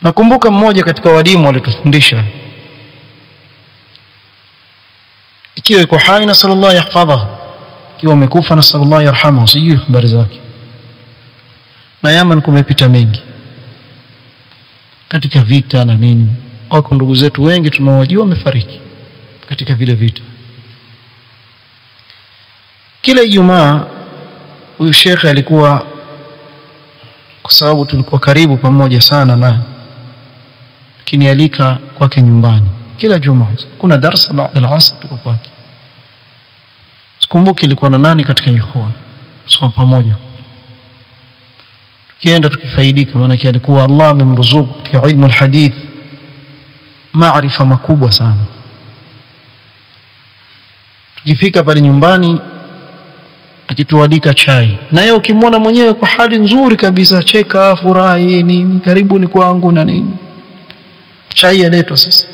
Nakumbuka mmoja katika walimu alitufundisha, ikiwa yuko hai na sallallahu yahfadhahu, ikiwa amekufa na sallallahu yarhamu, sijui habari zake. Na Yaman kumepita mengi katika vita na nini, wako ndugu zetu wengi tunawajua wamefariki katika vile vita. Kila Ijumaa huyu shekhe alikuwa, kwa sababu tulikuwa karibu pamoja sana na kinialika kwake nyumbani kila Jumaa. Kuna darasa baada ya asr tuko kwake. Sikumbuki ilikuwa na nani katika ikhwan, soma pamoja tukienda tukifaidika, maana alikuwa Allah amemruzuku katika ilmu alhadith maarifa makubwa sana. Tukifika pale nyumbani akitualika chai, na yeye ukimwona mwenyewe kwa hali nzuri kabisa, cheka, furahi, ni karibuni kwangu na nini. Chai yaletwa sasa,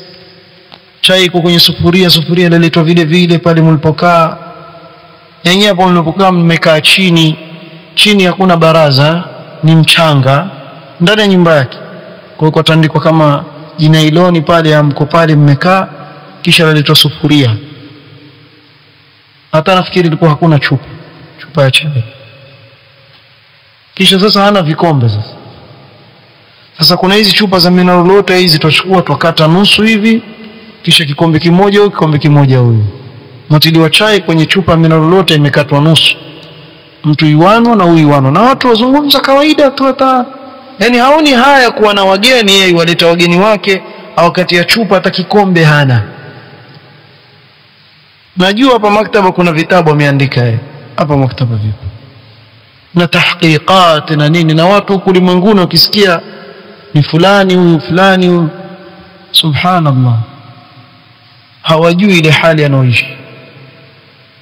chai iko kwenye sufuria inaletwa vile vile pale mlipokaa. Yenyewe hapo mlipokaa mmekaa chini hakuna baraza, ni mchanga ndani ya nyumba yake. Kwa hiyo kutandikwa kama jinailoni pale, mko pale mmekaa, kisha laletwa sufuria. Hata nafikiri ilikuwa hakuna chupa ya chai. Kisha sasa hana vikombe sasa kuna hizi chupa za mineral water hizi, tutachukua tukata nusu hivi, kisha kikombe kimoja huyu. Mtiliwa chai kwenye chupa mineral water imekatwa nusu. Mtu yuano na huyu yuano, na watu wazungumza kawaida tu, hata yani haoni haya kuwa na wageni. Yeye waleta wageni wake, au kati ya chupa hata kikombe hana. Najua hapa maktaba kuna vitabu ameandika yeye. Hapa maktaba vipo na tahqiqat na nini, na watu huko ulimwenguni wakisikia ni fulani huyu, subhanallah, hawajui ile hali anaoishi.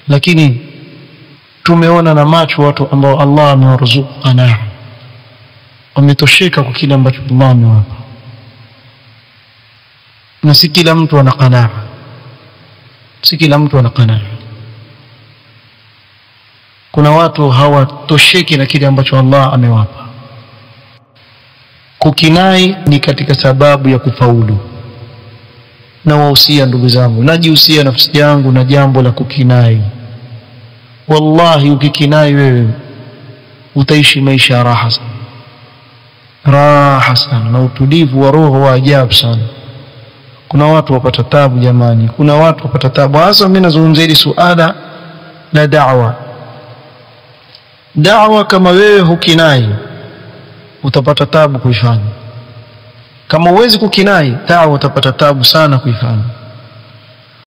Lakini tumeona na macho watu ambao Allah amewaruzuku qanaa, wametosheka kwa kile ambacho Allah amewapa. Na si kila mtu ana qanaa, kuna watu hawatosheki na kile ambacho Allah amewapa. Kukinai ni katika sababu ya kufaulu. Na wahusia ndugu zangu, najihusia nafsi yangu na jambo la kukinai. Wallahi ukikinai wewe utaishi maisha ya raha sana, na utulivu wa roho wa ajabu sana. Kuna watu wapata tabu jamani, kuna watu wapata tabu. Hasa mimi nazungumzia hili suala la da'wa. Kama wewe hukinai utapata tabu kuifanya. Kama uwezi kukinai da'wa utapata tabu sana kuifanya.